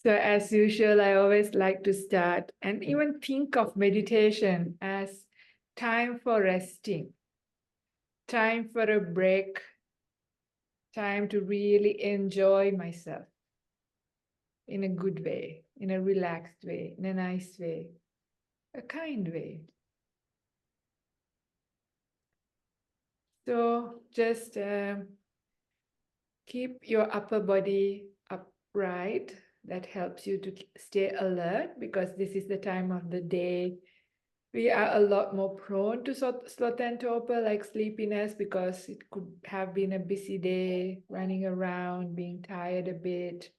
So as usual, I always like to start and even think of meditation as time for resting, time for a break, time to really enjoy myself in a good way, in a relaxed way, in a nice way, a kind way. So just keep your upper body upright. That helps you to stay alert because this is the time of the day we are a lot more prone to sloth and torpor, like sleepiness, because it could have been a busy day, running around, being tired a bit.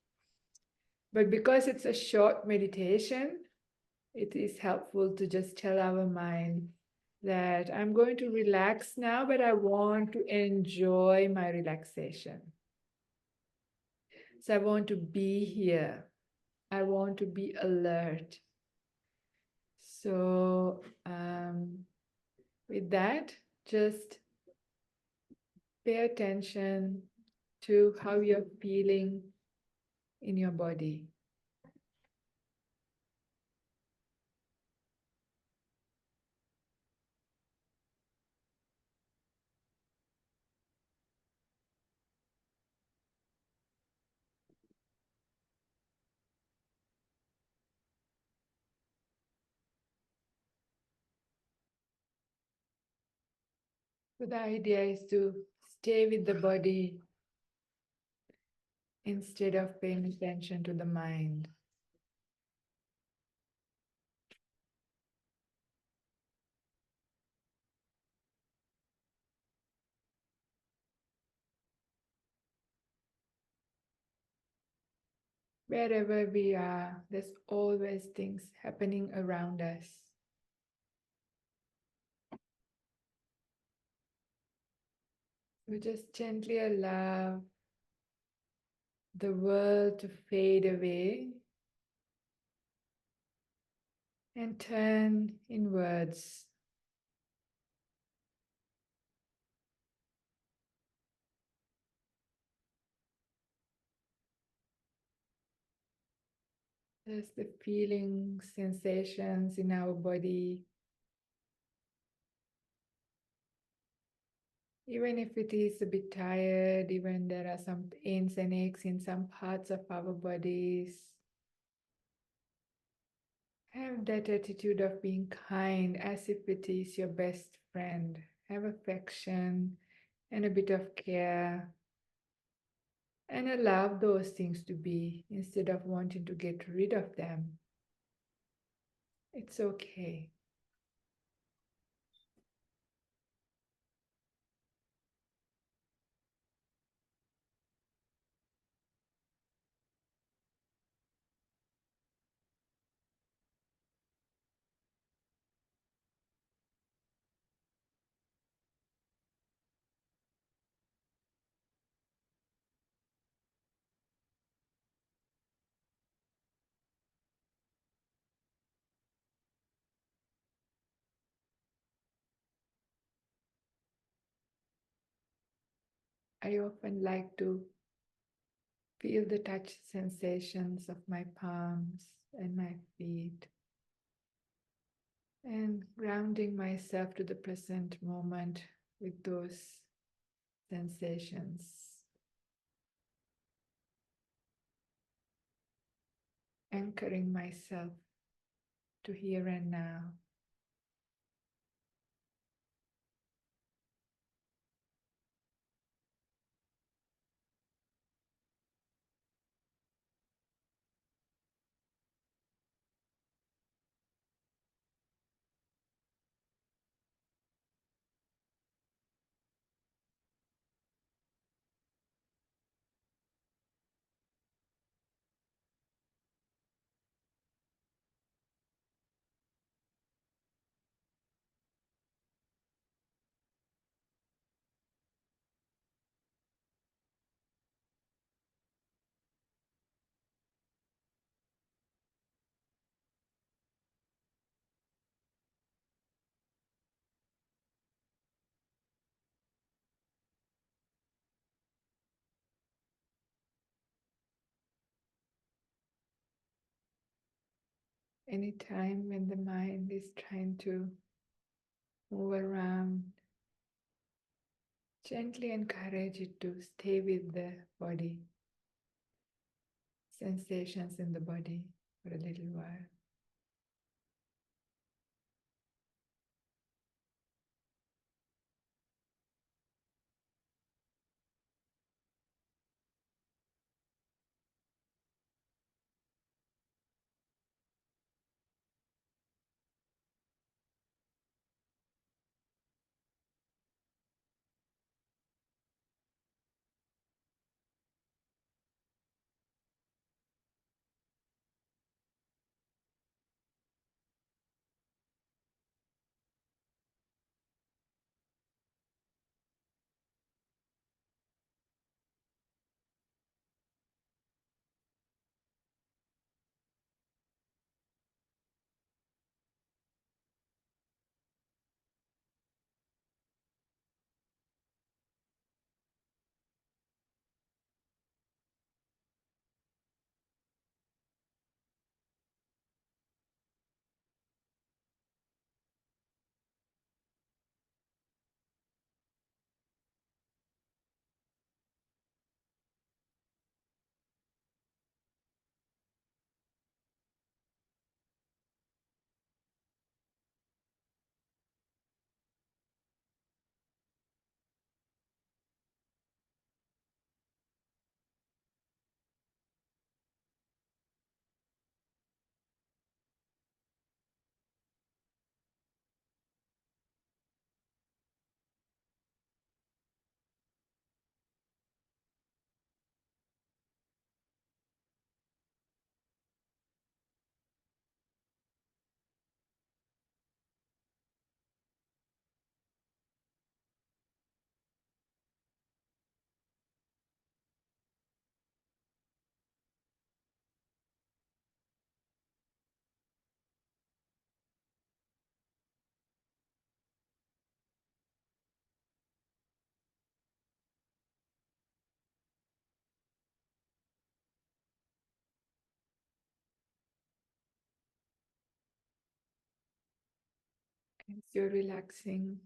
But because it's a short meditation, it is helpful to just tell our mind that I'm going to relax now, but I want to enjoy my relaxation. So I want to be here. I want to be alert. So with that, just pay attention to how you're feeling in your body. So the idea is to stay with the body instead of paying attention to the mind. Wherever we are, there's always things happening around us. We just gently allow the world to fade away and turn inwards. There's the feelings, sensations in our body. Even if it is a bit tired, even there are some pains and aches in some parts of our bodies, have that attitude of being kind as if it is your best friend. Have affection and a bit of care and allow those things to be instead of wanting to get rid of them. It's okay. I often like to feel the touch sensations of my palms and my feet and grounding myself to the present moment with those sensations, anchoring myself to here and now. Anytime when the mind is trying to move around, gently encourage it to stay with the body, sensations in the body for a little while. As you're relaxing,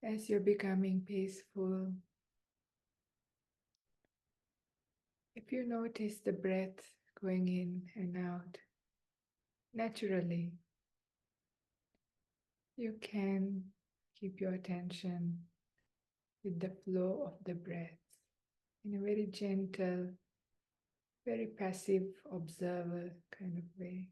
as you're becoming peaceful, if you notice the breath going in and out naturally, you can keep your attention with the flow of the breath in a very gentle, very passive observer kind of way.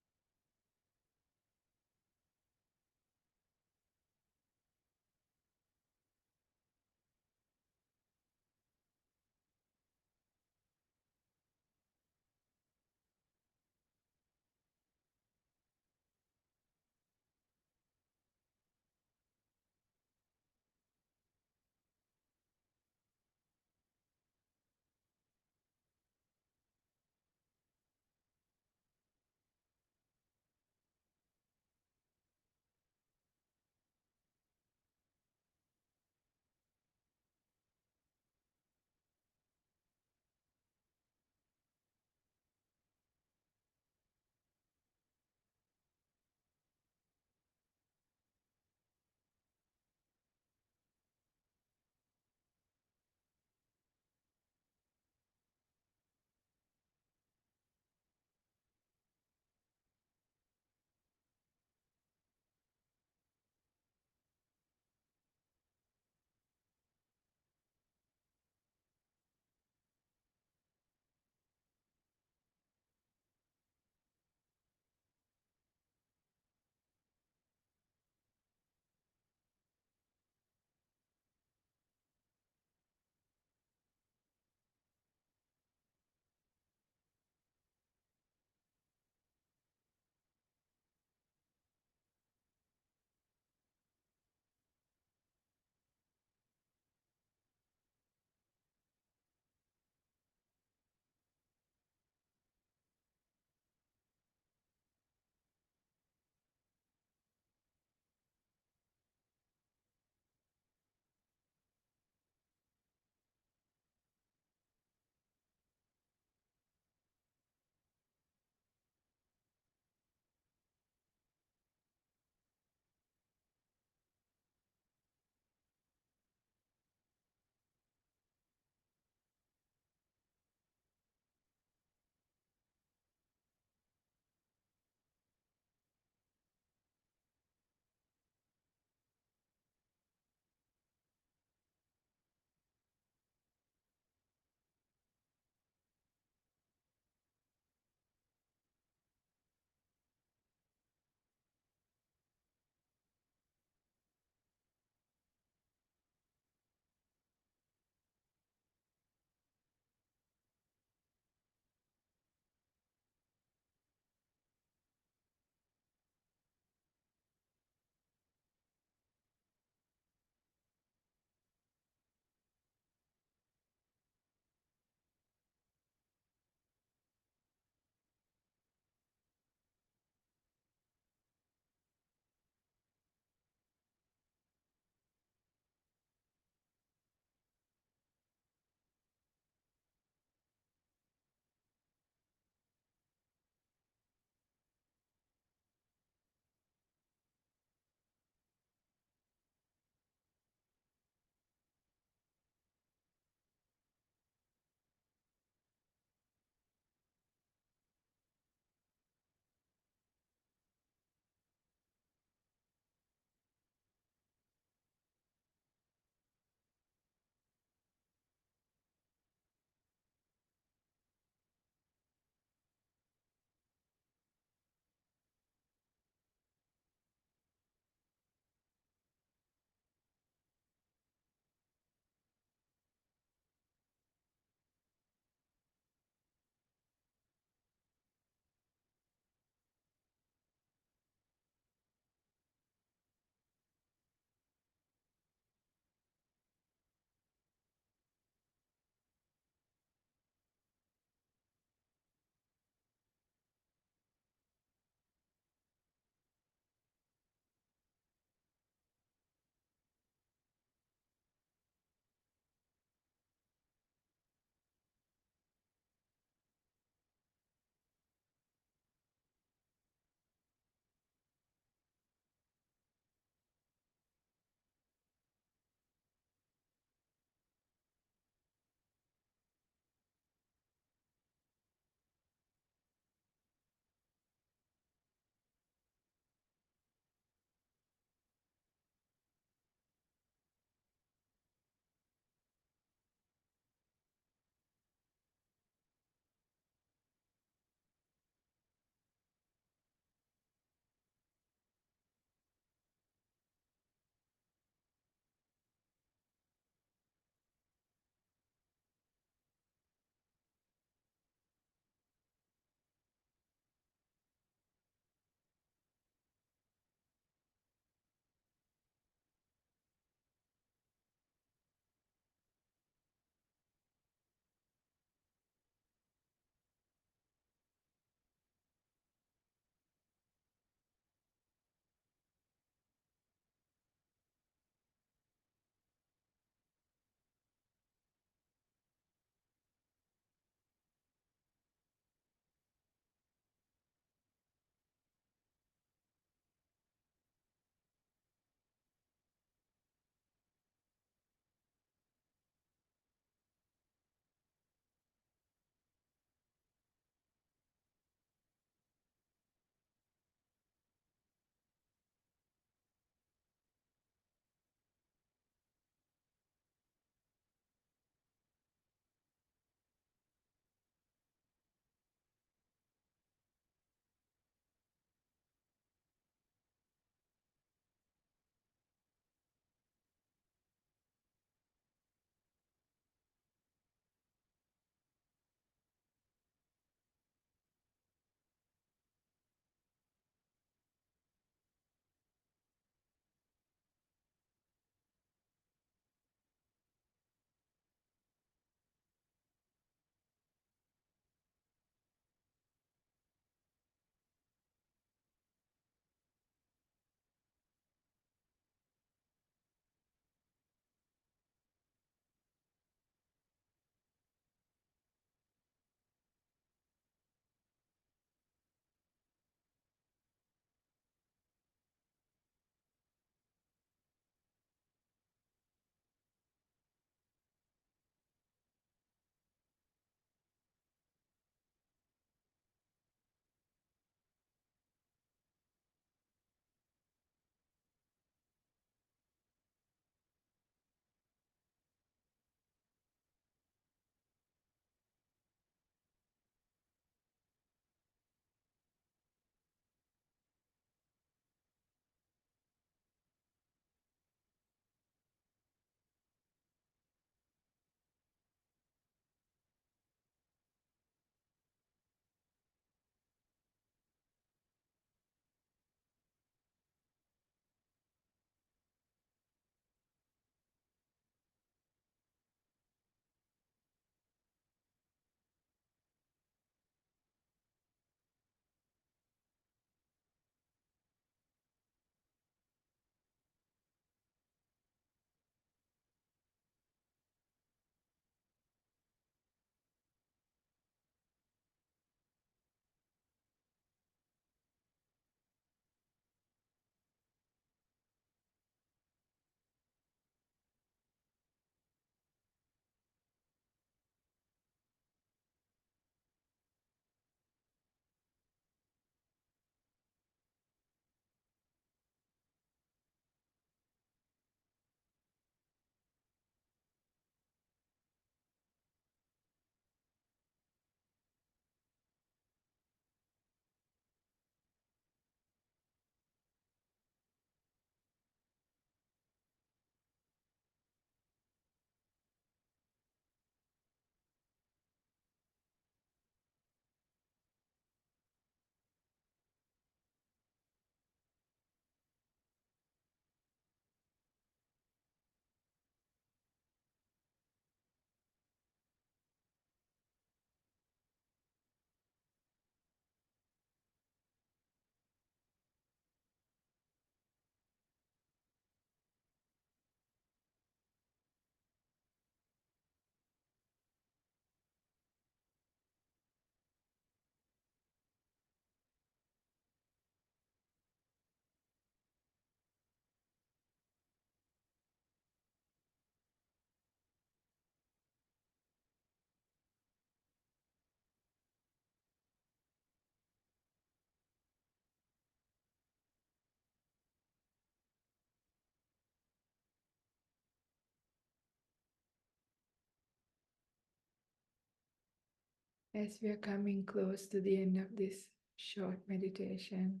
As we are coming close to the end of this short meditation,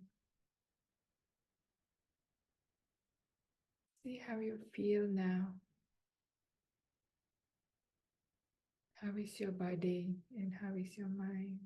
see how you feel now. How is your body and how is your mind?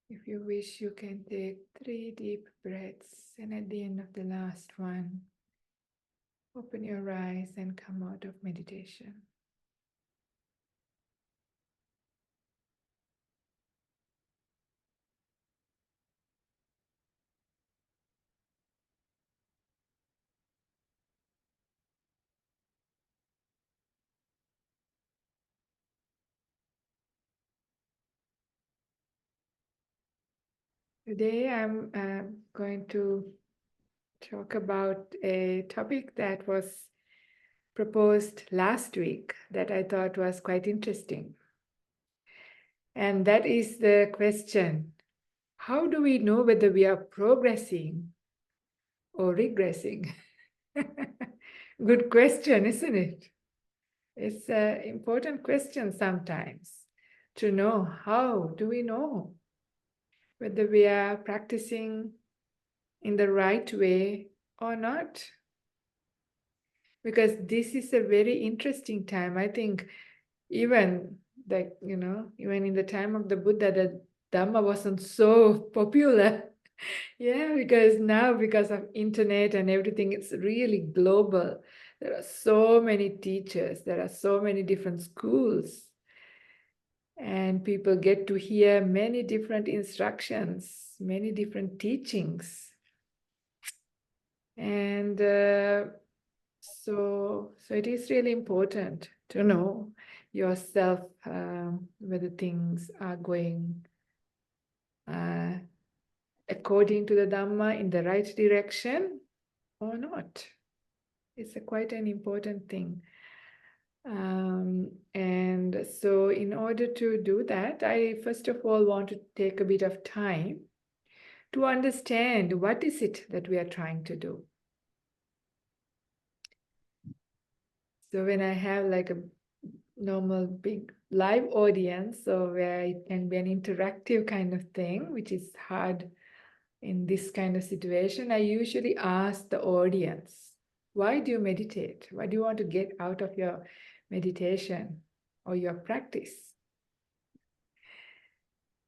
If you wish, you can take 3 deep breaths, and at the end of the last one, open your eyes and come out of meditation. Today, I'm going to talk about a topic that was proposed last week that I thought was quite interesting. And that is the question, how do we know whether we are progressing or regressing? Good question, isn't it? It's an important question sometimes to know, how do we know whether we are practicing in the right way or not? Because this is a very interesting time. I think even even in the time of the Buddha, the Dhamma wasn't so popular. Yeah, because now, because of internet and everything, it's really global. There are so many teachers, there are so many different schools, and people get to hear many different instructions, many different teachings. And so it is really important to know yourself, whether things are going according to the Dhamma in the right direction or not. It's quite an important thing. And so in order to do that, I first of all want to take a bit of time to understand what is it that we are trying to do. So when I have like a normal big live audience, so where it can be an interactive kind of thing, which is hard in this kind of situation, I usually ask the audience, why do you meditate? What do you want to get out of your meditation or your practice?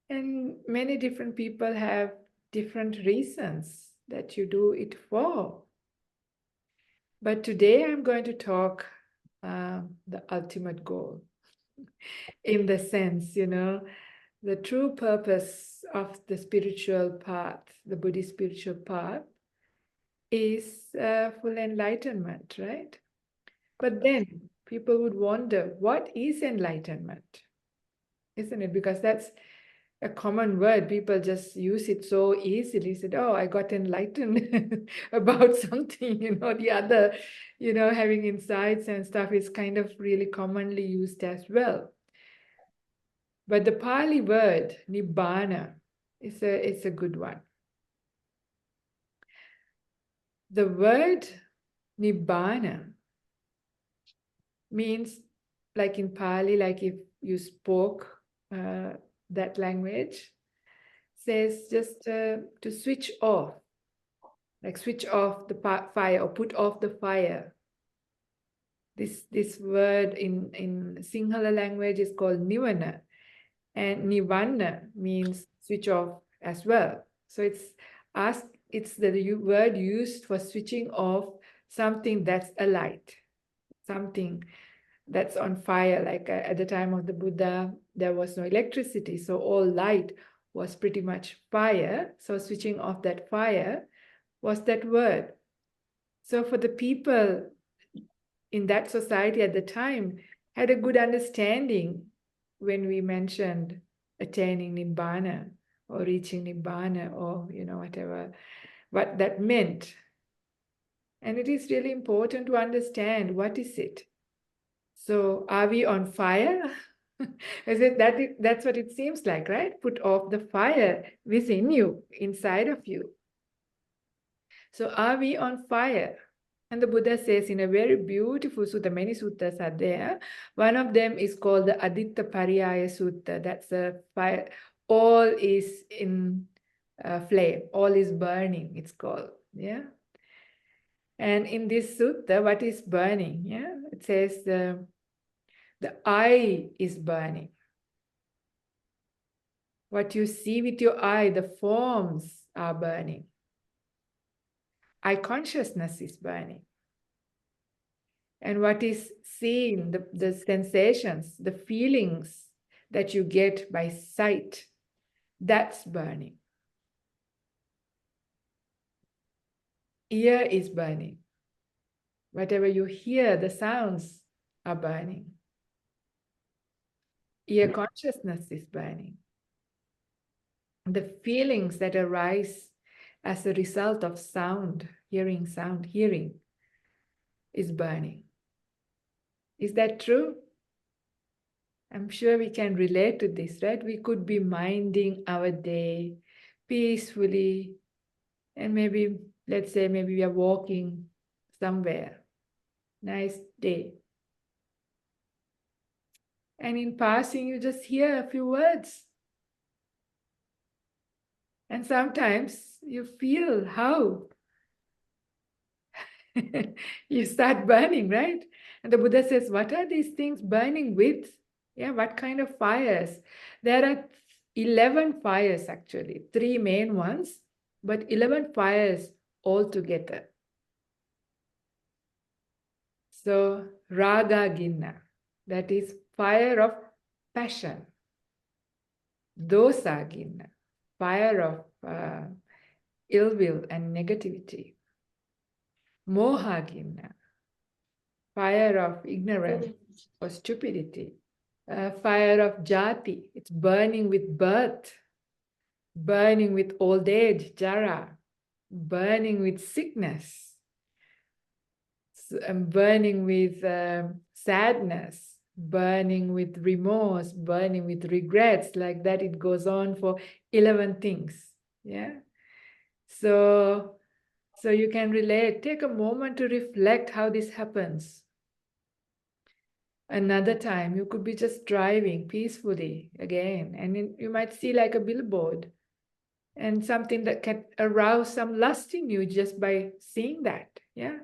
And many different people have different reasons that you do it for. But today I'm going to talk the ultimate goal, in the sense, the true purpose of the spiritual path, the Buddhist spiritual path, is full enlightenment, right? But then people would wonder, what is enlightenment? Isn't it? Because that's a common word. People just use it so easily. Said, oh, I got enlightened about something, the other, having insights and stuff is kind of really commonly used as well. But the Pali word, nibbana, it's a good one. The word nibbana means, like in Pali, like if you spoke that language, says just to switch off, like switch off the fire or put off the fire. This word in Sinhala language is called nibbana, and nibbana means switch off as well. So it's the word used for switching off something that's a light, something that's on fire. Like at the time of the Buddha, there was no electricity, so all light was pretty much fire. So switching off that fire was that word. So for the people in that society at the time had a good understanding when we mentioned attaining nibbana or reaching nibbana or whatever what that meant. And it is really important to understand what is it. So are we on fire? Is it that's what it seems like, right? Put off the fire within you, inside of you. So are we on fire? And the Buddha says in a very beautiful sutta, many suttas are there. One of them is called the Aditta Pariyaya Sutta. That's a fire. All is in flame. All is burning, it's called. Yeah. And in this sutta, what is burning? Yeah. It says the eye is burning. What you see with your eye, the forms are burning. Eye consciousness is burning. And what is seen, the sensations, the feelings that you get by sight, that's burning. Ear is burning. Whatever you hear, the sounds are burning. Ear consciousness is burning. The feelings that arise as a result of sound, hearing, is burning. Is that true? I'm sure we can relate to this, right? We could be minding our day peacefully, and maybe, let's say, maybe we are walking somewhere. Nice day. And in passing, you just hear a few words. And sometimes you feel how you start burning, right? And the Buddha says, what are these things burning with? Yeah, what kind of fires? There are 11 fires actually, 3 main ones, but 11 fires altogether. So, raga ginna, that is fire of passion. Dosa ginna, fire of ill will and negativity. Moha ginna, fire of ignorance or stupidity. Fire of jati, it's burning with birth, burning with old age, jara, burning with sickness, burning with sadness, burning with remorse, burning with regrets. Like that, it goes on for 11 things. Yeah. So you can relate. Take a moment to reflect how this happens. Another time, you could be just driving peacefully again, and you might see like a billboard and something that can arouse some lust in you just by seeing that. Yeah.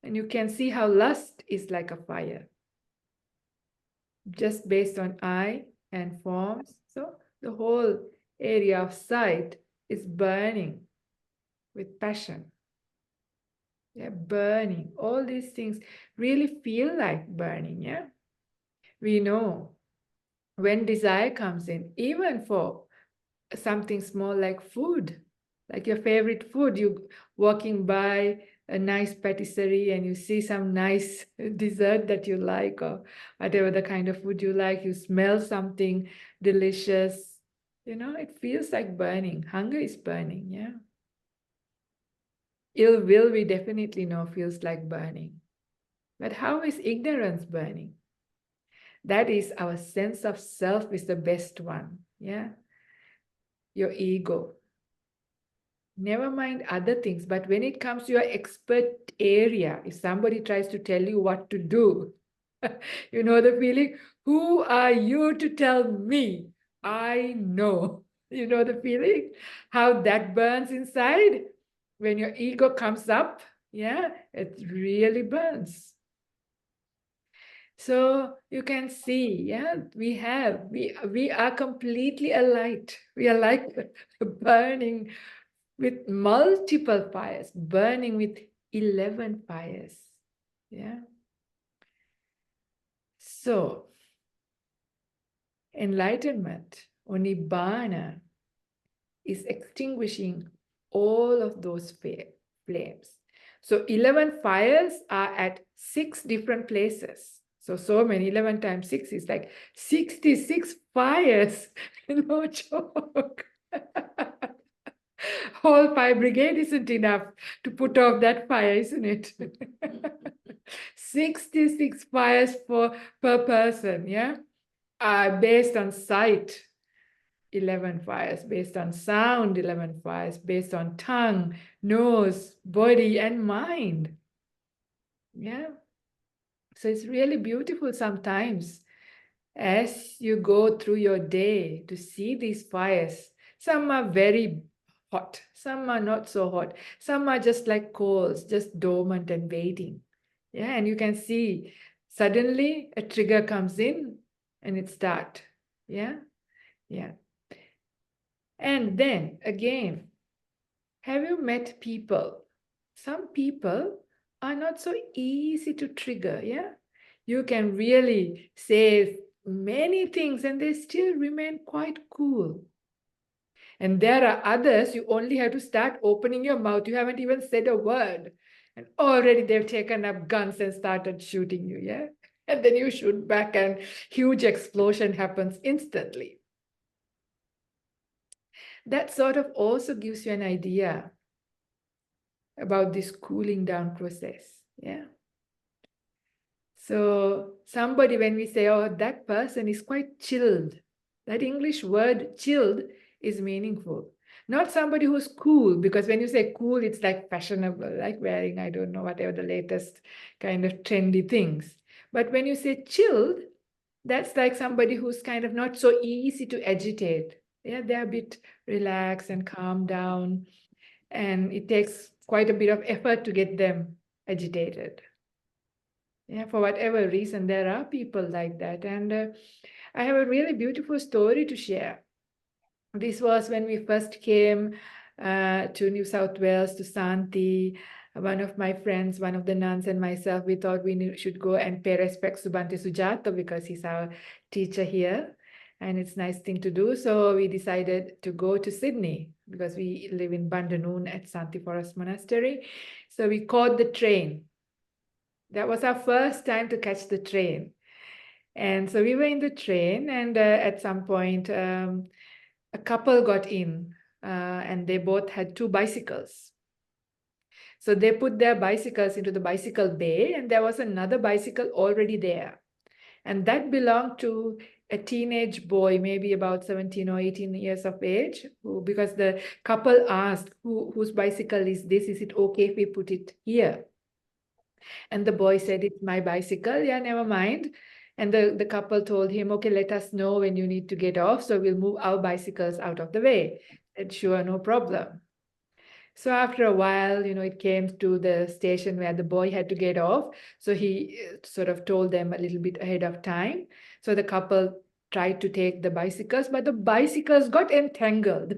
And you can see how lust is like a fire, just based on eye and forms. So the whole area of sight is burning with passion. Yeah, burning. All these things really feel like burning. Yeah. We know when desire comes in, even for something small like food, like your favorite food, you walking by a nice patisserie and you see some nice dessert that you like, or whatever the kind of food you like, you smell something delicious, it feels like burning. Hunger is burning. Yeah. Ill will, we definitely know, feels like burning. But how is ignorance burning? That is, our sense of self is the best one. Yeah. Your ego. Never mind other things, but when it comes to your expert area, if somebody tries to tell you what to do, you know the feeling, who are you to tell me? I know. You know the feeling, how that burns inside when your ego comes up. Yeah, it really burns. So you can see, yeah, we are completely alight. We are like burning with multiple fires, burning with 11 fires. Yeah. So enlightenment or nibbana is extinguishing all of those flames. So 11 fires are at 6 different places. So many, 11 times 6 is like 66 fires. No joke. Whole fire brigade isn't enough to put off that fire, isn't it? 66 fires per person, yeah? Based on sight, 11 fires, based on sound, 11 fires, based on tongue, nose, body, and mind. Yeah. So it's really beautiful sometimes as you go through your day to see these fires. Some are very hot, some are not so hot, some are just like coals, just dormant and waiting. Yeah, and you can see suddenly a trigger comes in and it starts. Yeah, yeah. And then again, have you met people? Some people are not so easy to trigger, yeah? You can really say many things and they still remain quite cool. And there are others, you only have to start opening your mouth. You haven't even said a word. And already they've taken up guns and started shooting you, yeah? And then you shoot back and huge explosion happens instantly. That sort of also gives you an idea about this cooling down process, yeah? So somebody, when we say, oh, that person is quite chilled, that English word chilled is meaningful. Not somebody who's cool, because when you say cool, it's like fashionable, like wearing, I don't know, whatever the latest kind of trendy things. But when you say chilled, that's like somebody who's kind of not so easy to agitate. Yeah, they're a bit relaxed and calm down. And it takes quite a bit of effort to get them agitated. Yeah, for whatever reason, there are people like that. And I have a really beautiful story to share. This was when we first came to New South Wales, to Santi. One of my friends, one of the nuns and myself, we thought we should go and pay respects to Bhante Sujato because he's our teacher here. And it's a nice thing to do. So we decided to go to Sydney because we live in Bandanoon at Santi Forest Monastery. So we caught the train. That was our first time to catch the train. And so we were in the train, and at some point, a couple got in, and they both had 2 bicycles. So they put their bicycles into the bicycle bay, and there was another bicycle already there. And that belonged to a teenage boy, maybe about 17 or 18 years of age, because the couple asked, whose bicycle is this? Is it okay if we put it here? And the boy said, it's my bicycle. Yeah, never mind. And the couple told him, okay, let us know when you need to get off. So we'll move our bicycles out of the way. And sure, no problem. So after a while, it came to the station where the boy had to get off. So he sort of told them a little bit ahead of time. So the couple tried to take the bicycles, but the bicycles got entangled.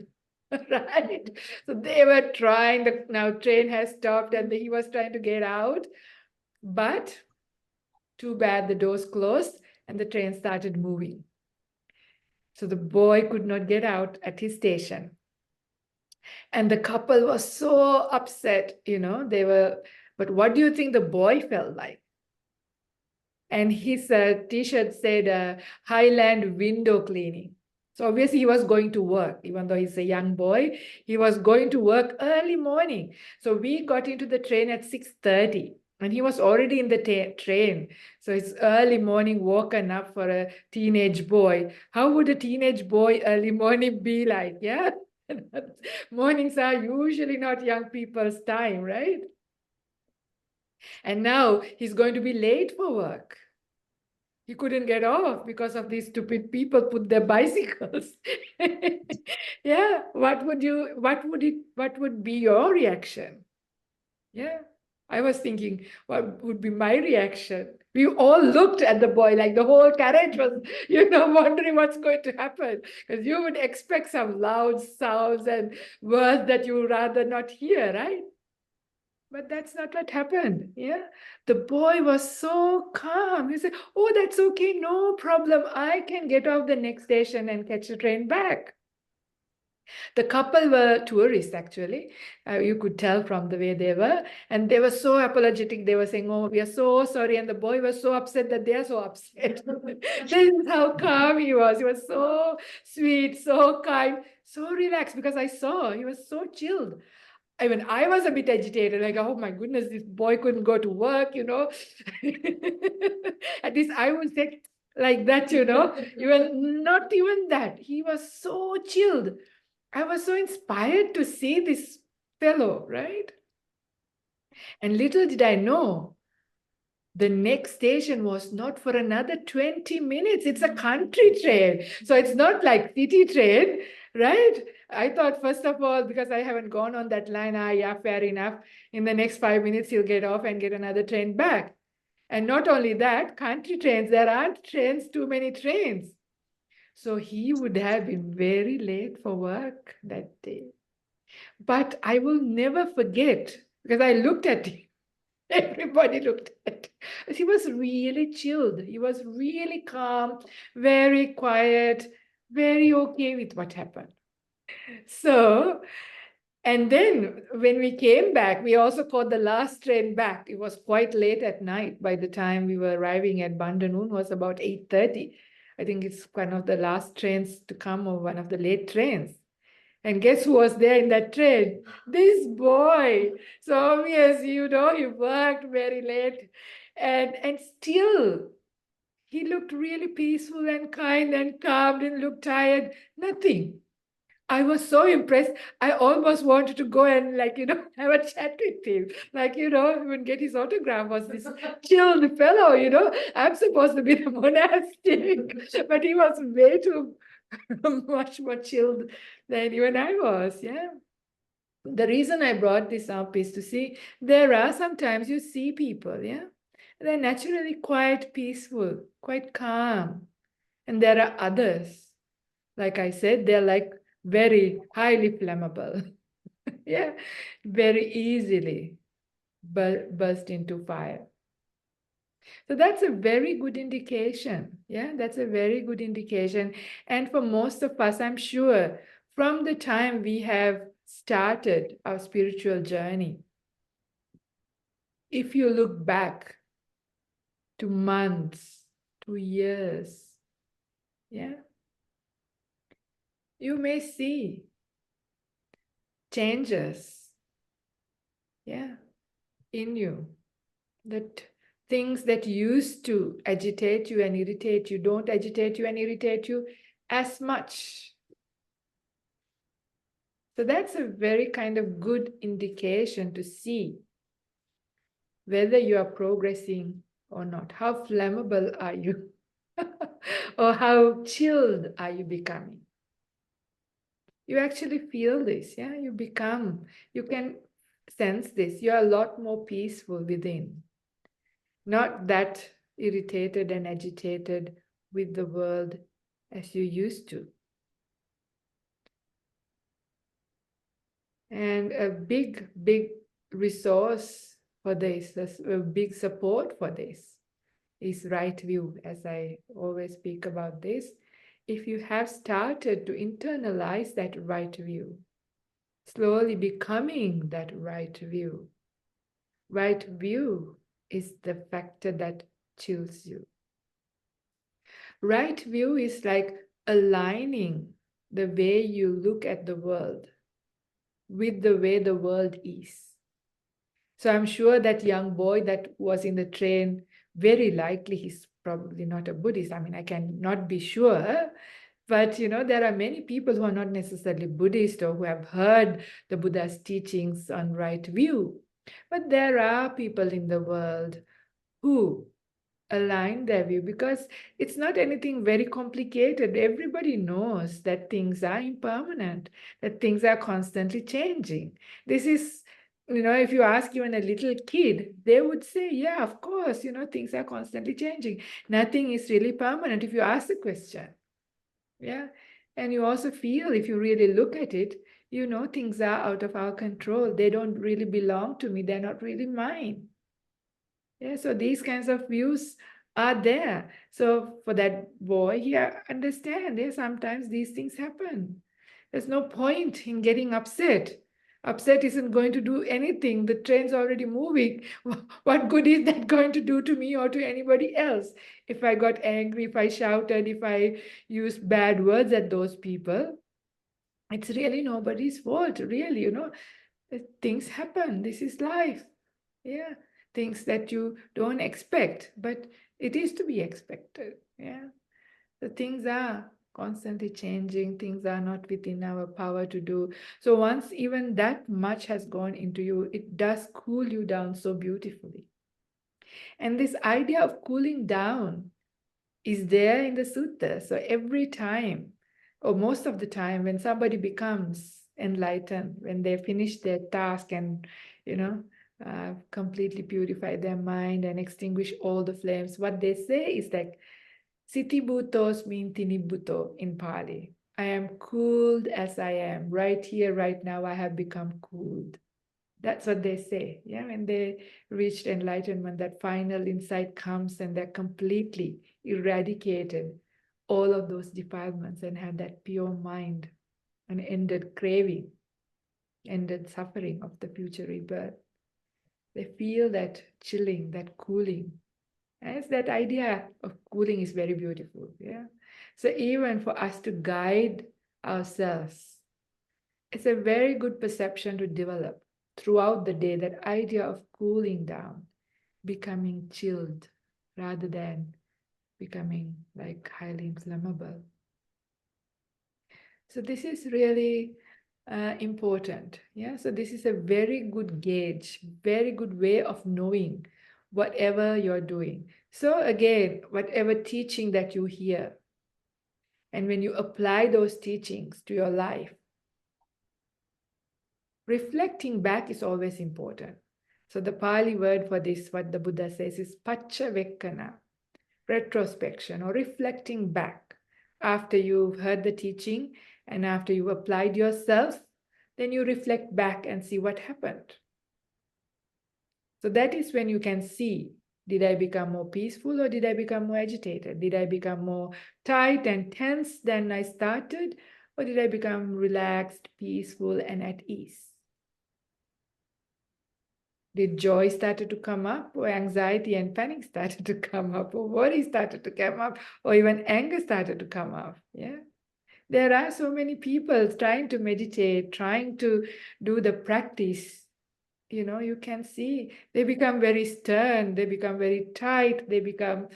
Right? So they were trying, now train has stopped and he was trying to get out. But too bad the doors closed and the train started moving. So the boy could not get out at his station. And the couple was so upset, but what do you think the boy felt like? And his t-shirt said Highland window cleaning. So obviously he was going to work, even though he's a young boy, he was going to work early morning. So we got into the train at 6:30. And he was already in the train. So it's early morning, woken up for a teenage boy. How would a teenage boy early morning be like? Yeah. Mornings are usually not young people's time, right? And now he's going to be late for work. He couldn't get off because of these stupid people put their bicycles. Yeah. What would be your reaction? Yeah. I was thinking, what would be my reaction? We all looked at the boy, like the whole carriage was, wondering what's going to happen. Because you would expect some loud sounds and words that you would rather not hear, right? But that's not what happened. Yeah. The boy was so calm. He said, oh, that's okay. No problem. I can get off the next station and catch the train back. The couple were tourists, actually. You could tell from the way they were. And they were so apologetic. They were saying, oh, we are so sorry. And the boy was so upset that they are so upset. This is how calm he was. He was so sweet, so kind, so relaxed, because I saw he was so chilled. Even I was a bit agitated, like, oh my goodness, this boy couldn't go to work, you know. At least I would say like that, you know. Even not even that. He was so chilled. I was so inspired to see this fellow, right? And little did I know, the next station was not for another 20 minutes. It's a country train. So it's not like city train, right? I thought, first of all, because I haven't gone on that line, yeah, fair enough. In the next 5 minutes, he'll get off and get another train back. And not only that, country trains, there aren't trains, too many trains. So he would have been very late for work that day. But I will never forget, because I looked at him. Everybody looked at him. He was really chilled. He was really calm, very quiet, very okay with what happened. So, and then when we came back, we also caught the last train back. It was quite late at night. By the time we were arriving at Bandanoon, was about 8:30. I think it's one of the last trains to come, or one of the late trains. And guess who was there in that train? This boy. So obvious, you know, he worked very late. And still, he looked really peaceful and kind and calm, didn't look tired, nothing. I was so impressed. I almost wanted to go and, like, you know, have a chat with him. Like, you know, even get his autograph. Was this chilled fellow, you know? I'm supposed to be the monastic. But he was way too much more chilled than even I was. Yeah. The reason I brought this up is to see there are sometimes you see people, yeah, they're naturally quite peaceful, quite calm. And there are others, like I said, they're like very highly flammable. Yeah, very easily burst into fire. So that's a very good indication. Yeah, that's a very good indication. And for most of us, I'm sure, from the time we have started our spiritual journey, if you look back to months, to years, yeah, you may see changes, yeah, in you, that things that used to agitate you and irritate you don't agitate you and irritate you as much. So that's a very kind of good indication to see whether you are progressing or not. How flammable are you? Or how chilled are you becoming? You actually feel this, yeah? You can sense this. You're a lot more peaceful within. Not that irritated and agitated with the world as you used to. And a big, big resource for this, a big support for this is right view, as I always speak about this. If you have started to internalize that right view, slowly becoming that right view is the factor that chills you. Right view is like aligning the way you look at the world with the way the world is. So I'm sure that young boy that was in the train, very likely he's probably not a Buddhist. I mean, I cannot be sure. But, you know, there are many people who are not necessarily Buddhist or who have heard the Buddha's teachings on right view. But there are people in the world who align their view, because it's not anything very complicated. Everybody knows that things are impermanent, that things are constantly changing. This is, you know, if you ask even a little kid, they would say, yeah, of course, you know, things are constantly changing. Nothing is really permanent if you ask the question. Yeah. And you also feel, if you really look at it, you know, things are out of our control. They don't really belong to me. They're not really mine. Yeah, so these kinds of views are there. So for that boy, he understand, yeah, sometimes these things happen. There's no point in getting upset. Upset isn't going to do anything. The train's already moving. What good is that going to do to me or to anybody else? If I got angry, if I shouted, if I used bad words at those people, it's really nobody's fault, really, things happen. This is life. Yeah. Things that you don't expect, but it is to be expected. Yeah. The things are constantly changing. Things are not within our power to do. So once even that much has gone into you, it does cool you down so beautifully. And this idea of cooling down is there in the sutta. So every time, or most of the time, when somebody becomes enlightened, when they finish their task and, completely purify their mind and extinguish all the flames, what they say is like, Siti Bhutos mean Tinibhuto in Pali. I am cooled as I am. Right here, right now, I have become cooled. That's what they say. Yeah, when they reached enlightenment, that final insight comes and they're completely eradicated all of those defilements and had that pure mind and ended craving, ended suffering of the future rebirth. They feel that chilling, that cooling. As that idea of cooling is very beautiful. Yeah. So even for us to guide ourselves, it's a very good perception to develop throughout the day, that idea of cooling down, becoming chilled rather than becoming like highly inflammable. So this is really important. Yeah. So this is a very good gauge, very good way of knowing whatever you're doing. So again, whatever teaching that you hear, and when you apply those teachings to your life, reflecting back is always important. So the Pali word for this, what the Buddha says, is paccavekkhana, retrospection or reflecting back. After you've heard the teaching and after you've applied yourself, then you reflect back and see what happened. So that is when you can see, did I become more peaceful or did I become more agitated? Did I become more tight and tense than I started? Or did I become relaxed, peaceful, and at ease? Did joy started to come up, or anxiety and panic started to come up, or worry started to come up, or even anger started to come up? Yeah. There are so many people trying to meditate, trying to do the practice. You can see they become very stern, they become very tight, they become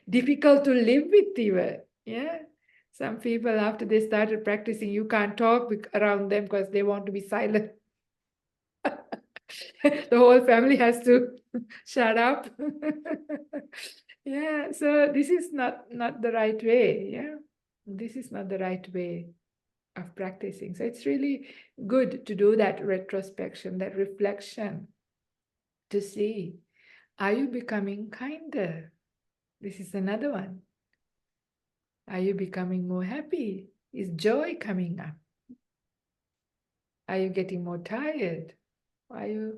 difficult to live with even. Yeah. Some people, after they started practicing, you can't talk around them because they want to be silent. The whole family has to shut up. Yeah, so this is not the right way. Yeah, this is not the right way of practicing. So it's really good to do that retrospection, that reflection, to see, are you becoming kinder? This is another one. Are you becoming more happy? Is joy coming up? Are you getting more tired? Are you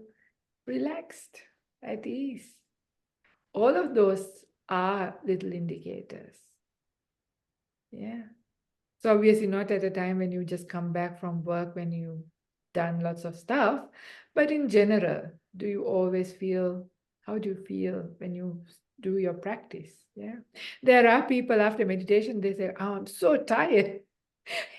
relaxed, at ease? All of those are little indicators. Yeah. So obviously not at a time when you just come back from work, when you've done lots of stuff, but in general, do you always feel, how do you feel when you do your practice? Yeah. There are people after meditation, they say, oh, I'm so tired.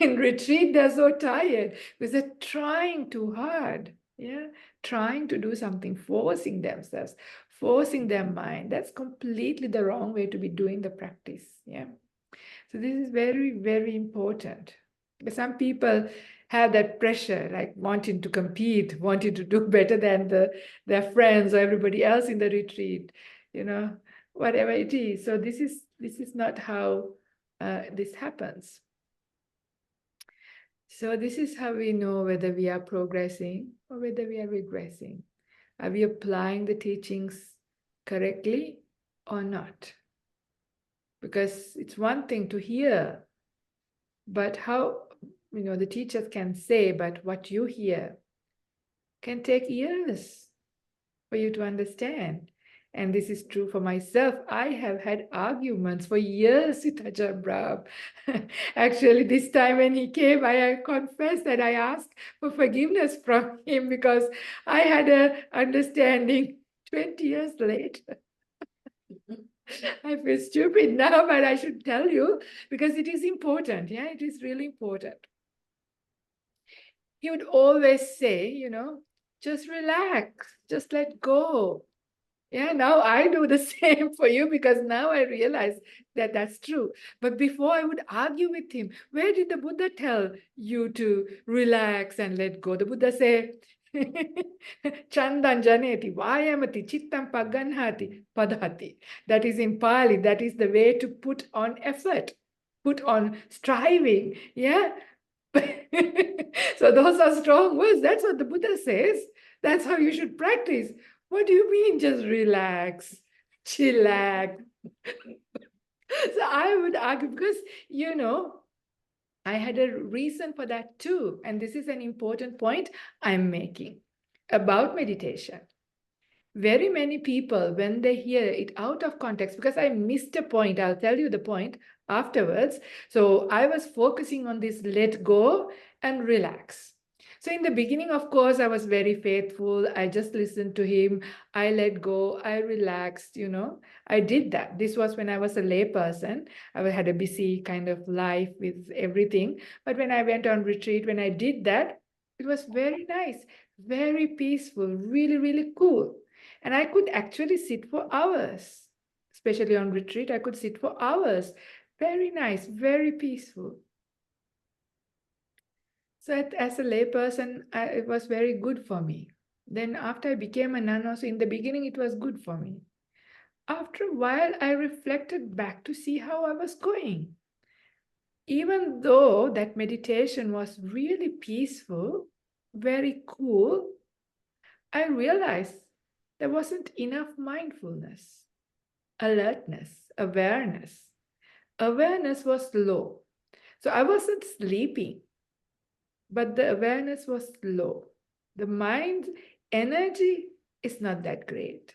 In retreat, they're so tired because they're trying too hard. Yeah. Trying to do something, forcing themselves, forcing their mind. That's completely the wrong way to be doing the practice. Yeah. So this is very, very important. But some people have that pressure, like wanting to compete, wanting to do better than their friends or everybody else in the retreat, whatever it is. So this is not how this happens. So this is how we know whether we are progressing or whether we are regressing. Are we applying the teachings correctly or not? Because it's one thing to hear, but how, the teachers can say, but what you hear can take years for you to understand. And this is true for myself. I have had arguments for years with Ajahn Brahm. Actually, this time when he came, I confessed that I asked for forgiveness from him because I had an understanding 20 years later. I feel stupid now, but I should tell you because it is important. Yeah, it is really important. He would always say, just relax, just let go. Yeah, now I do the same for you because now I realize that that's true. But before I would argue with him, where did the Buddha tell you to relax and let go? The Buddha say, Chandan janeti, vayamati, chittam paganhati, padhati. That is in Pali. That is the way to put on effort, put on striving. Yeah. So those are strong words. That's what the Buddha says. That's how you should practice. What do you mean just relax, chillax? So I would argue because, I had a reason for that too. And this is an important point I'm making about meditation. Very many people, when they hear it out of context, because I missed a point, I'll tell you the point afterwards. So I was focusing on this let go and relax. So in the beginning, of course, I was very faithful. I just listened to him. I let go. I relaxed, I did that. This was when I was a lay person. I had a busy kind of life with everything. But when I went on retreat, when I did that, it was very nice, very peaceful, really, really cool. And I could actually sit for hours, especially on retreat. I could sit for hours. Very nice, very peaceful. So as a layperson, it was very good for me. Then after I became a nun also, in the beginning, it was good for me. After a while, I reflected back to see how I was going. Even though that meditation was really peaceful, very cool, I realized there wasn't enough mindfulness, alertness, awareness. Awareness was low. So I wasn't sleeping, but the awareness was low. The mind's energy is not that great.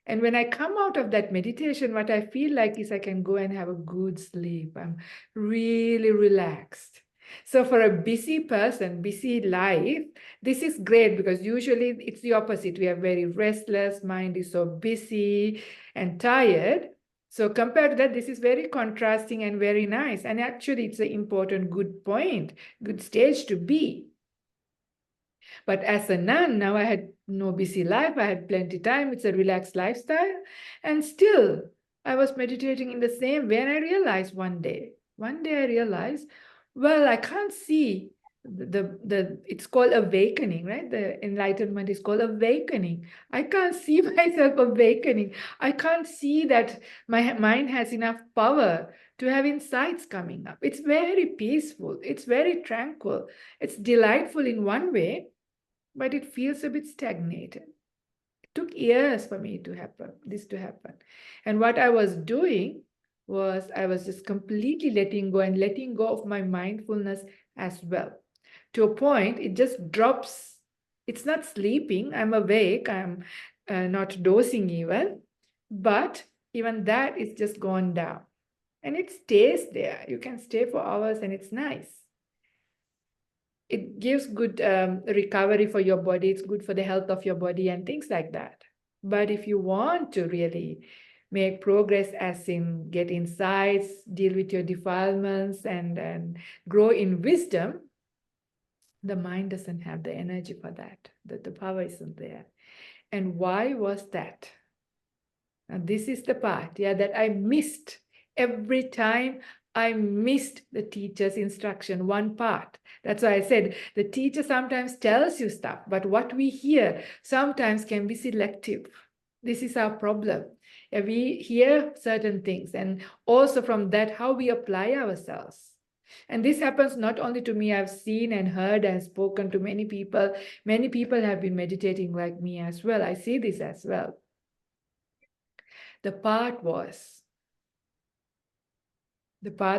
And when I come out of that meditation, what I feel like is I can go and have a good sleep. I'm really relaxed. So for a busy person, busy life, this is great because usually it's the opposite. We are very restless, mind is so busy and tired. So compared to that, this is very contrasting and very nice. And actually, it's an important, good point, good stage to be. But as a nun, now I had no busy life. I had plenty time. It's a relaxed lifestyle. And still, I was meditating in the same way. And I realized one day I realized, well, I can't see it's called awakening, right? The enlightenment is called awakening. I can't see myself awakening. I can't see that my mind has enough power to have insights coming up. It's very peaceful. It's very tranquil. It's delightful in one way, but it feels a bit stagnated. It took years for me to happen, this to happen. And what I was doing was I was just completely letting go and letting go of my mindfulness as well. To a point, it just drops. It's not sleeping. I'm awake. I'm not dozing even. But even that is just gone down. And it stays there. You can stay for hours and it's nice. It gives good recovery for your body. It's good for the health of your body and things like that. But if you want to really make progress, as in get insights, deal with your defilements, and grow in wisdom, the mind doesn't have the energy for that. The power isn't there. And why was that? Now, this is the part, that I missed. Every time I missed the teacher's instruction, one part. That's why I said the teacher sometimes tells you stuff, but what we hear sometimes can be selective. This is our problem. We hear certain things, and also from that, how we apply ourselves. And this happens not only to me. I've seen and heard and spoken to many people. Many people have been meditating like me as well. I see this as well. The part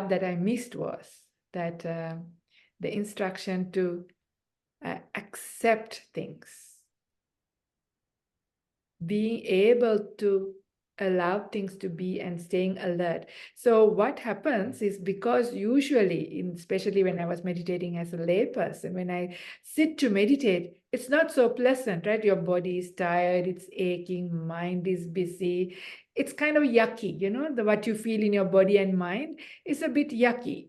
that I missed was that the instruction to accept things, being able to allow things to be and staying alert. So what happens is, because usually, especially when I was meditating as a layperson, when I sit to meditate, it's not so pleasant, right? Your body is tired, it's aching, mind is busy. It's kind of yucky, what you feel in your body and mind is a bit yucky.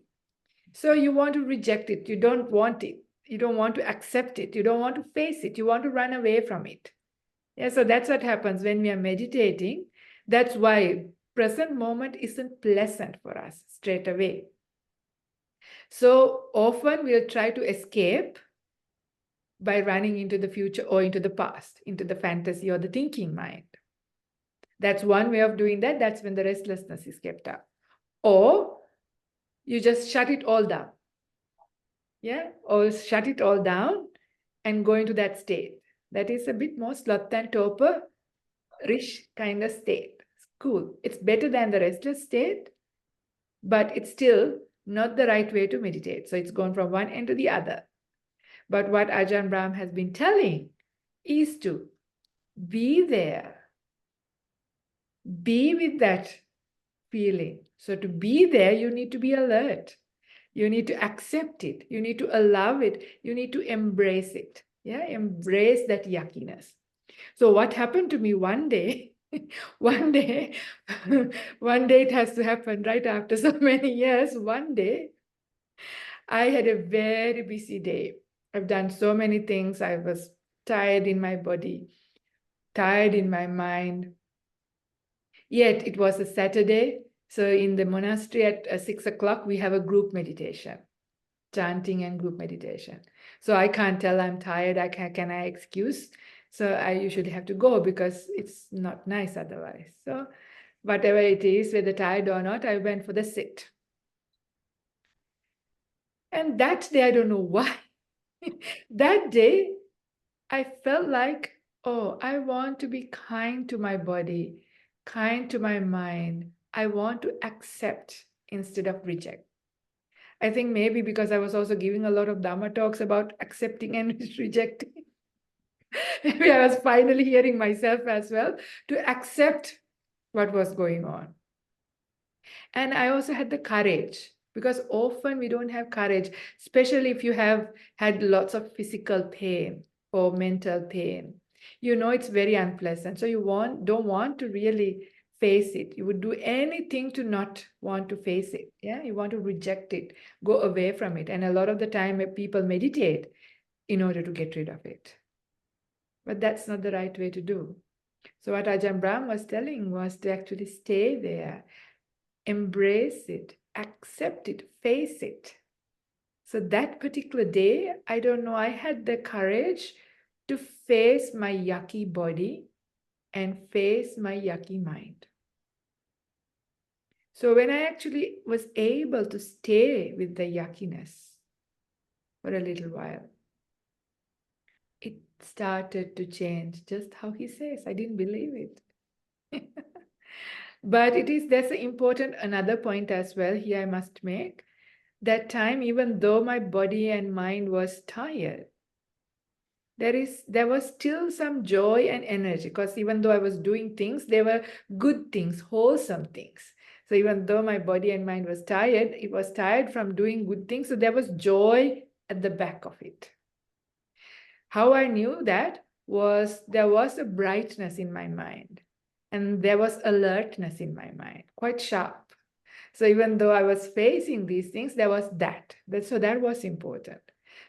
So you want to reject it. You don't want it. You don't want to accept it. You don't want to face it. You want to run away from it. Yeah, so that's what happens when we are meditating. That's why present moment isn't pleasant for us straight away. So often we'll try to escape by running into the future or into the past, into the fantasy or the thinking mind. That's one way of doing that. That's when the restlessness is kept up. Or you just shut it all down. Yeah, or shut it all down and go into that state. That is a bit more sloth and torpor-ish kind of state. Cool. It's better than the restless state, but it's still not the right way to meditate. So it's gone from one end to the other. But what Ajahn Brahm has been telling is to be there, be with that feeling. So to be there, you need to be alert. You need to accept it. You need to allow it. You need to embrace it. Yeah, embrace that yuckiness. So what happened to me one day, one day it has to happen right after so many years. One day, I had a very busy day. I've done so many things. I was tired in my body, tired in my mind. Yet it was a Saturday. So in the monastery at 6 o'clock, we have a group meditation, chanting and group meditation. So I can't tell I'm tired. Can I excuse? So I usually have to go because it's not nice otherwise. So whatever it is, whether tired or not, I went for the sit. And that day, I don't know why, that day, I felt like, oh, I want to be kind to my body, kind to my mind. I want to accept instead of reject. I think maybe because I was also giving a lot of Dhamma talks about accepting and rejecting. Maybe I was finally hearing myself as well to accept what was going on. And I also had the courage, because often we don't have courage, especially if you have had lots of physical pain or mental pain. It's very unpleasant. So you don't want to really face it. You would do anything to not want to face it. Yeah, you want to reject it, go away from it. And a lot of the time people meditate in order to get rid of it. But that's not the right way to do. So what Ajahn Brahm was telling was to actually stay there, embrace it, accept it, face it. So that particular day, I don't know, I had the courage to face my yucky body and face my yucky mind. So when I actually was able to stay with the yuckiness for a little while, it started to change, just how he says. I didn't believe it. But there's an important another point as well here I must make. That time, even though my body and mind was tired, there was still some joy and energy, because even though I was doing things, they were good things, wholesome things. So even though my body and mind was tired, it was tired from doing good things. So there was joy at the back of it. How I knew that was there was a brightness in my mind, and there was alertness in my mind, quite sharp. So even though I was facing these things, there was that. So that was important.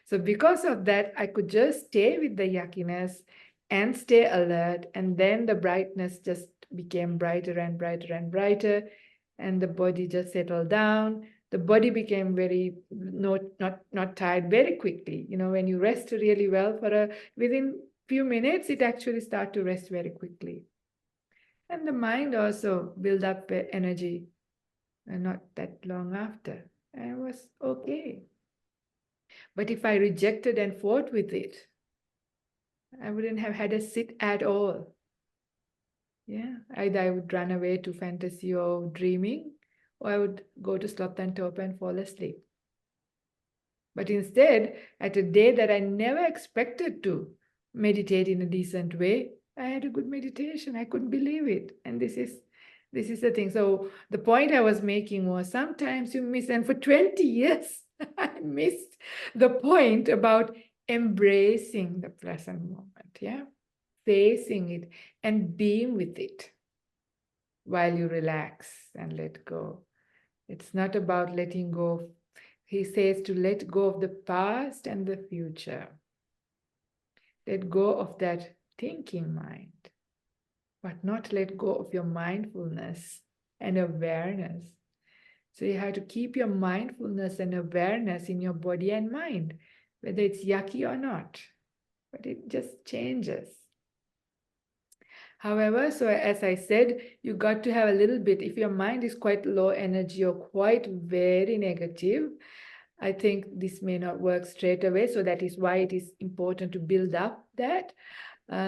So because of that, I could just stay with the yuckiness and stay alert. And then the brightness just became brighter and brighter and brighter. And the body just settled down. The body became very not tired very quickly. When you rest really well within few minutes, it actually starts to rest very quickly. And the mind also build up energy. And not that long after. I was okay. But if I rejected and fought with it, I wouldn't have had a sit at all. Yeah, either I would run away to fantasy or dreaming, or I would go to sloth and torpor and fall asleep. But instead, at a day that I never expected to meditate in a decent way, I had a good meditation. I couldn't believe it. And this is the thing. So the point I was making was sometimes you miss, and for 20 years I missed the point about embracing the present moment, yeah, facing it and being with it while you relax and let go. It's not about letting go. He says to let go of the past and the future. Let go of that thinking mind, but not let go of your mindfulness and awareness. So you have to keep your mindfulness and awareness in your body and mind, whether it's yucky or not, but it just changes. However, so as I said, you got to have a little bit, if your mind is quite low energy or quite very negative, I think this may not work straight away. So that is why it is important to build up that.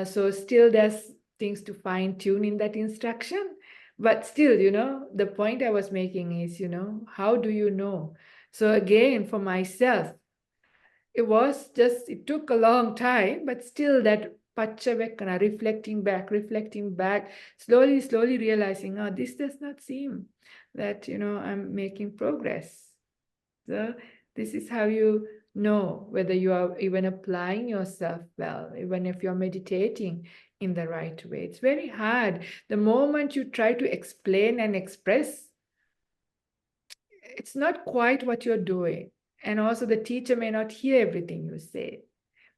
So still there's things to fine tune in that instruction. But still, the point I was making is, how do you know? So again, for myself, it took a long time, but still that Pachavekana, reflecting back, slowly realizing, oh, this does not seem that, I'm making progress. So this is how you know whether you are even applying yourself well, even if you're meditating in the right way. It's very hard. The moment you try to explain and express, it's not quite what you're doing. And also the teacher may not hear everything you say,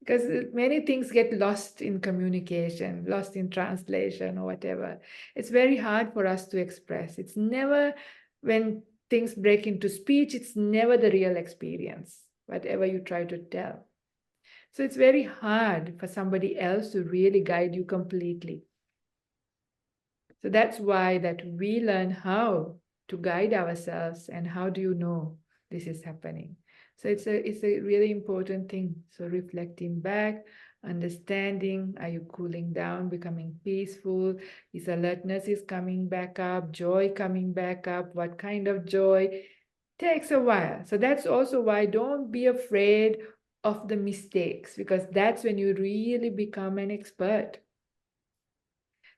because many things get lost in communication, lost in translation or whatever. It's very hard for us to express. It's never, when things break into speech, it's never the real experience, whatever you try to tell. So it's very hard for somebody else to really guide you completely. So that's why that we learn how to guide ourselves, and how do you know this is happening. So it's a really important thing. So reflecting back, understanding, are you cooling down, becoming peaceful? Is alertness is coming back up, joy coming back up? What kind of joy? Takes a while. So that's also why don't be afraid of the mistakes, because that's when you really become an expert.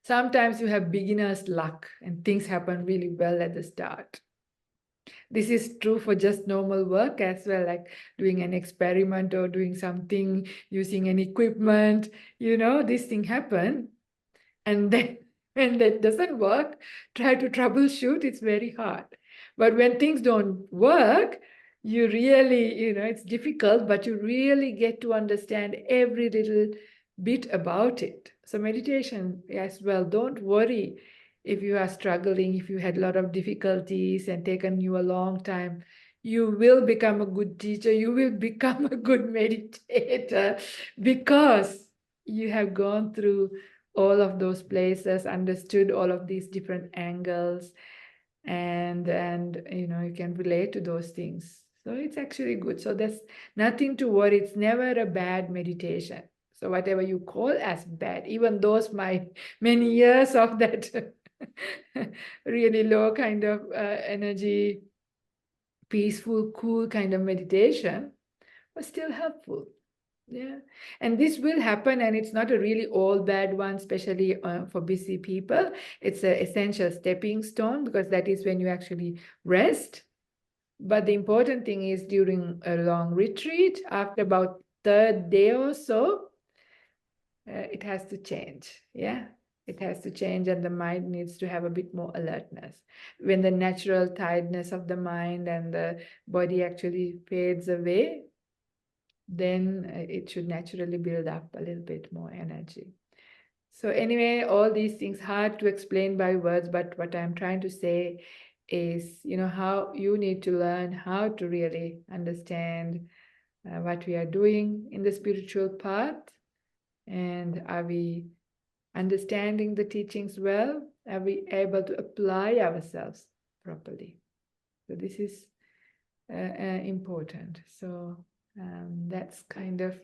Sometimes you have beginner's luck and things happen really well at the start. This is true for just normal work as well, like doing an experiment or doing something using an equipment. This thing happen. And then when that doesn't work, try to troubleshoot, it's very hard. But when things don't work, you really, it's difficult, but you really get to understand every little bit about it. So meditation as well, don't worry if you are struggling, if you had a lot of difficulties and taken you a long time. You will become a good teacher, you will become a good meditator, because you have gone through all of those places, understood all of these different angles, and you can relate to those things. So it's actually good. So there's nothing to worry. It's never a bad meditation. So whatever you call as bad, even those my many years of that really low kind of energy, peaceful, cool kind of meditation was still helpful. Yeah, and this will happen, and it's not a really all bad one, especially for busy people. It's an essential stepping stone, because that is when you actually rest. But the important thing is during a long retreat, after about third day or so, it has to change. Yeah, it has to change, and the mind needs to have a bit more alertness. When the natural tiredness of the mind and the body actually fades away, then it should naturally build up a little bit more energy. So anyway, all these things hard to explain by words, but what I'm trying to say is, how you need to learn how to really understand what we are doing in the spiritual path. And are we understanding the teachings well? Are we able to apply ourselves properly? So this is important. So that's kind of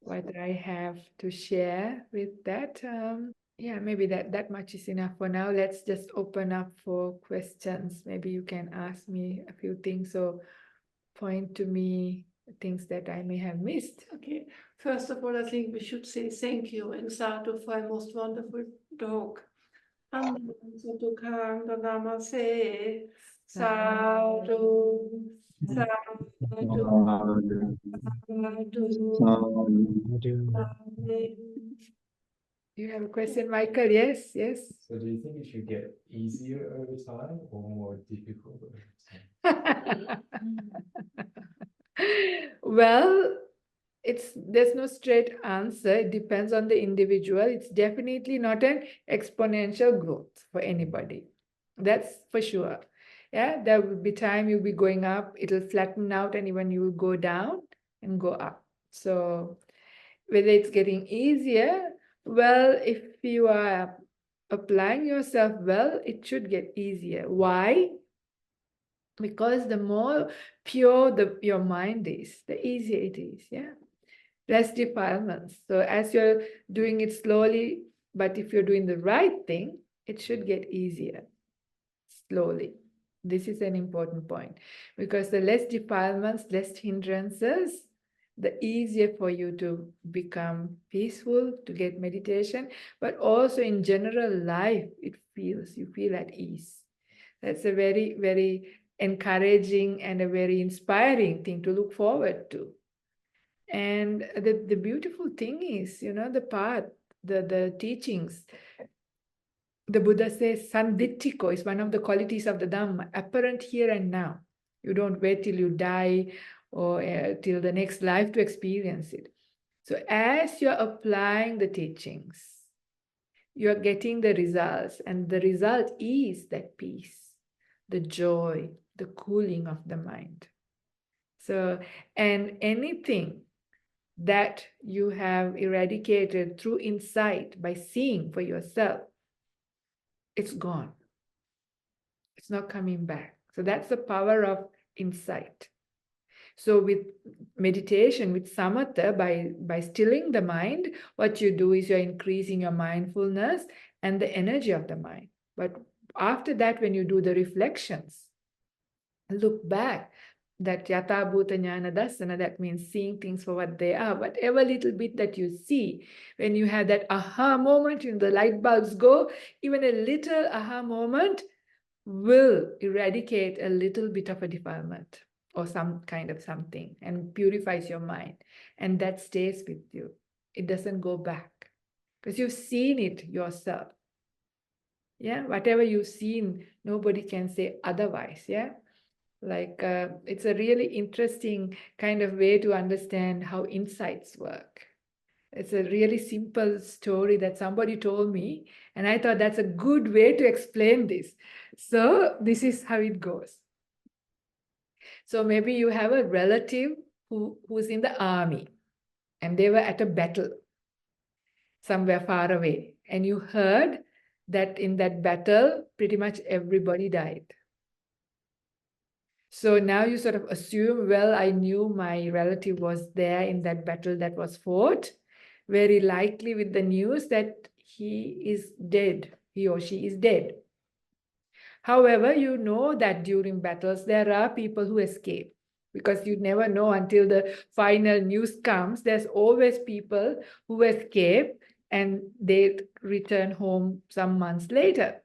what I have to share with that. Yeah, maybe that much is enough for now. Let's just open up for questions. Maybe you can ask me a few things or point to me things that I may have missed. Okay. First of all, I think we should say thank you and sadhu for a most wonderful talk. And Satukang Namaste. Sadhu. Sadhu. You have a question, Michael? Yes, yes. So do you think it should get easier over time or more difficult over time? Well, there's no straight answer. It depends on the individual. It's definitely not an exponential growth for anybody. That's for sure. Yeah, there will be time you'll be going up, it'll flatten out, and even you will go down and go up. So whether it's getting easier, well, if you are applying yourself well, it should get easier. Why? Because the more pure your mind is, the easier it is. Yeah. Less defilements. So as you're doing it slowly, but if you're doing the right thing, it should get easier slowly. This is an important point, because the less defilements, less hindrances, the easier for you to become peaceful, to get meditation, but also in general life, you feel at ease. That's a very, very encouraging and a very inspiring thing to look forward to. And the beautiful thing is, the path, the teachings. The Buddha says, Sanditthiko is one of the qualities of the Dhamma, apparent here and now. You don't wait till you die or till the next life to experience it. So as you're applying the teachings, you're getting the results, and the result is that peace, the joy, the cooling of the mind. So, and anything that you have eradicated through insight by seeing for yourself, it's gone. It's not coming back. So that's the power of insight. So with meditation, with samatha, by stilling the mind, what you do is you're increasing your mindfulness and the energy of the mind. But after that, when you do the reflections, look back, that yata bhuta jnana dassana, that means seeing things for what they are. Whatever little bit that you see, when you have that aha moment, the light bulbs go, even a little aha moment will eradicate a little bit of a defilement or some kind of something and purifies your mind. And that stays with you. It doesn't go back because you've seen it yourself. Yeah, whatever you've seen, nobody can say otherwise. Yeah. Like it's a really interesting kind of way to understand how insights work. It's a really simple story that somebody told me, and I thought that's a good way to explain this. So this is how it goes. So maybe you have a relative who's in the army, and they were at a battle somewhere far away, and you heard that in that battle, pretty much everybody died. So now you sort of assume, well, I knew my relative was there in that battle that was fought, very likely with the news that he is dead, he or she is dead. However, you know that during battles, there are people who escape, because you never know until the final news comes. There's always people who escape and they return home some months later.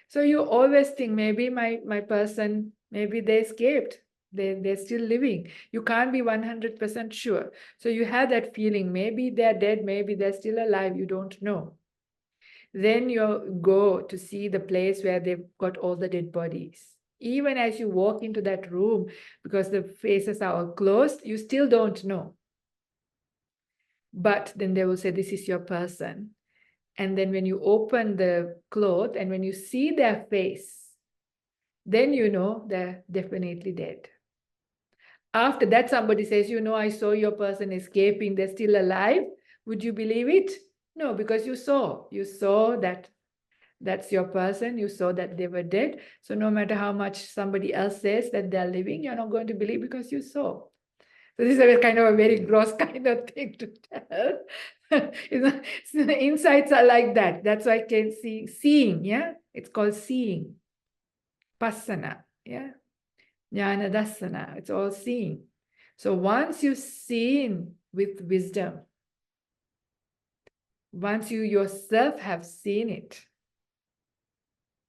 So you always think, maybe my person, maybe they escaped. They're still living. You can't be 100% sure. So you have that feeling, maybe they're dead, maybe they're still alive, you don't know. Then you go to see the place where they've got all the dead bodies. Even as you walk into that room, because the faces are all closed, you still don't know. But then they will say, this is your person. And then when you open the cloth and when you see their face, then you know they're definitely dead. After that, somebody says, I saw your person escaping, they're still alive. Would you believe it? No, because you saw that that's your person. You saw that they were dead. So no matter how much somebody else says that they're living, you're not going to believe because you saw. So this is a kind of a very gross kind of thing to tell. So the insights are like that. That's why I can see seeing. Yeah, it's called seeing. Passana. Yeah, jnana dassana. It's all seeing. So once you've seen with wisdom, once you yourself have seen it,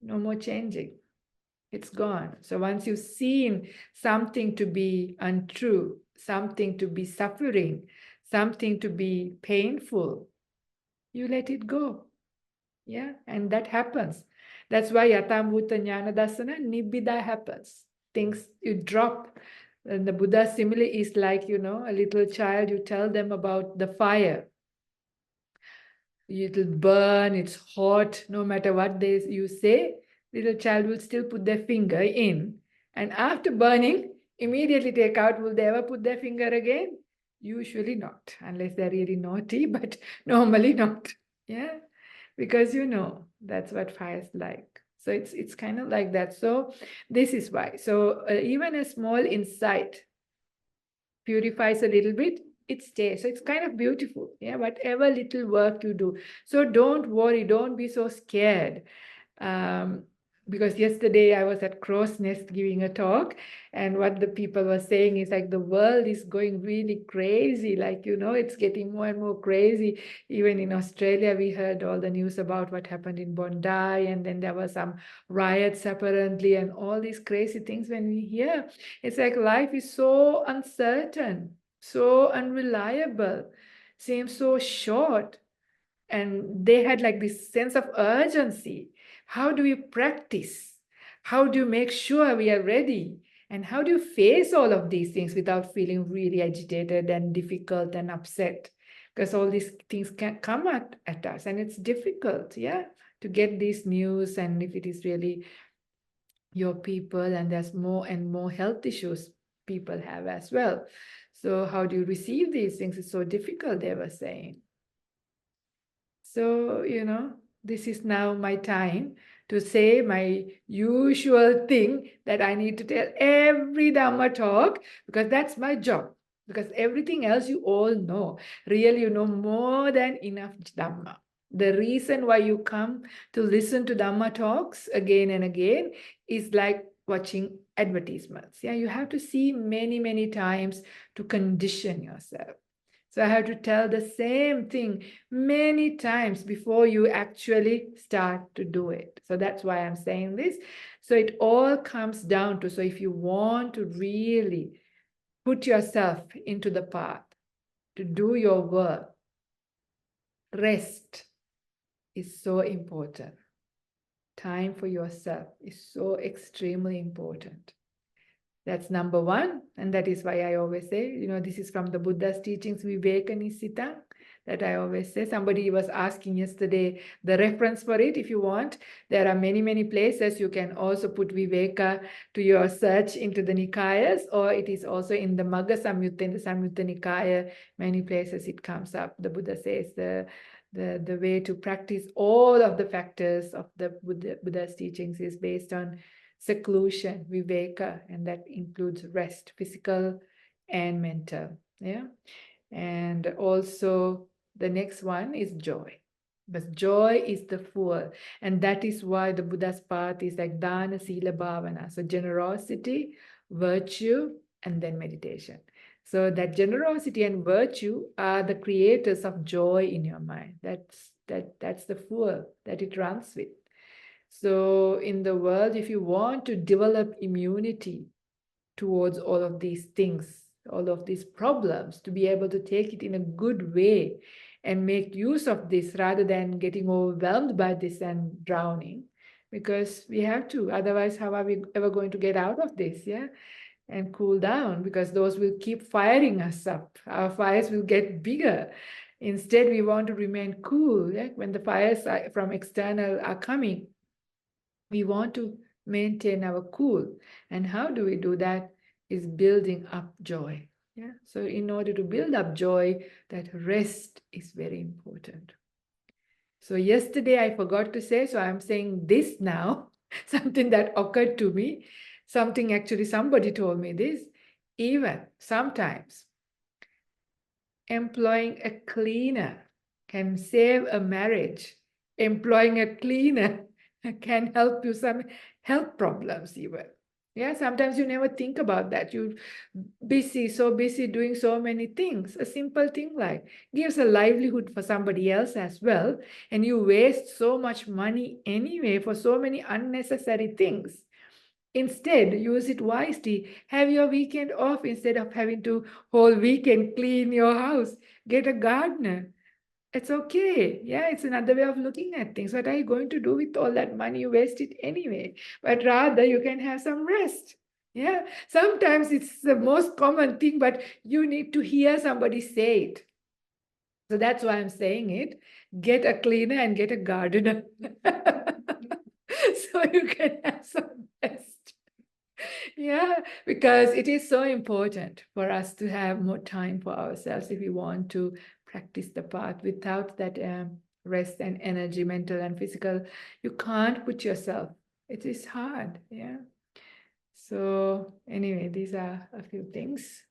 no more changing. It's gone. So once you've seen something to be untrue, something to be suffering, something to be painful, you let it go. Yeah, and that happens. That's why Yatambuta Jnana Dasana, Nibbida happens. Things you drop. And the Buddha simile is like, a little child, you tell them about the fire. It'll burn, it's hot, no matter what you say, little child will still put their finger in. And after burning, immediately take out, will they ever put their finger again? Usually not, unless they're really naughty, but normally not. Yeah, because that's what fire's like. So it's kind of like that. So this is why. So even a small insight purifies a little bit, it stays. So it's kind of beautiful. Yeah, whatever little work you do. So don't worry, don't be so scared. Because yesterday I was at Crow's Nest giving a talk, and what the people were saying is like the world is going really crazy. Like, it's getting more and more crazy. Even in Australia, we heard all the news about what happened in Bondi, and then there were some riots apparently, and all these crazy things. When we hear, it's like life is so uncertain, so unreliable, seems so short. And they had like this sense of urgency. How do we practice? How do you make sure we are ready? And how do you face all of these things without feeling really agitated and difficult and upset? Because all these things can come at us, and it's difficult, yeah, to get this news. And if it is really your people, and there's more and more health issues people have as well. So how do you receive these things? It's so difficult, they were saying. So, this is now my time to say my usual thing that I need to tell every Dhamma talk, because that's my job. Because everything else you all know. Really, you know more than enough Dhamma. The reason why you come to listen to Dhamma talks again and again is like watching advertisements. Yeah, you have to see many, many times to condition yourself. So I have to tell the same thing many times before you actually start to do it. So that's why I'm saying this. So it all comes down to, so if you want to really put yourself into the path, to do your work, rest is so important. Time for yourself is so extremely important. That's number one. And that is why I always say, this is from the Buddha's teachings, Viveka-Nissita, that I always say. Somebody was asking yesterday the reference for it. If you want, there are many, many places. You can also put Viveka to your search into the Nikayas, or it is also in the Magga Samyutta, in the Samyutta Nikaya, many places it comes up. The Buddha says the way to practice all of the factors of the Buddha's teachings is based on seclusion, viveka, and that includes rest, physical and mental. Yeah. And also the next one is joy. But joy is the fuel. And that is why the Buddha's path is like dana, sila, bhavana. So generosity, virtue, and then meditation. So that generosity and virtue are the creators of joy in your mind. That's the fuel that it runs with. So in the world, if you want to develop immunity towards all of these things, all of these problems, to be able to take it in a good way and make use of this rather than getting overwhelmed by this and drowning, because we have to, otherwise how are we ever going to get out of this, yeah? And cool down, because those will keep firing us up. Our fires will get bigger. Instead, we want to remain cool, yeah? When the fires from external are coming. We want to maintain our cool. And how do we do that? Is building up joy. Yeah. So in order to build up joy, that rest is very important. So yesterday I forgot to say, so I'm saying this now, something that occurred to me, something actually somebody told me this. Even sometimes employing a cleaner can save a marriage. Employing a cleaner can help you some health problems even. Yeah, sometimes you never think about that. You so busy doing so many things. A simple thing like gives a livelihood for somebody else as well. And you waste so much money anyway for so many unnecessary things. Instead, use it wisely. Have your weekend off instead of having to whole weekend clean your house. Get a gardener. It's okay. Yeah, it's another way of looking at things. What are you going to do with all that money? You waste it anyway. But rather, you can have some rest. Yeah, sometimes it's the most common thing, but you need to hear somebody say it. So that's why I'm saying it. Get a cleaner and get a gardener. So you can have some rest. Yeah, because it is so important for us to have more time for ourselves if we want to practice the path. Without that rest and energy, mental and physical, you can't put yourself. It is hard. Yeah. So anyway, these are a few things.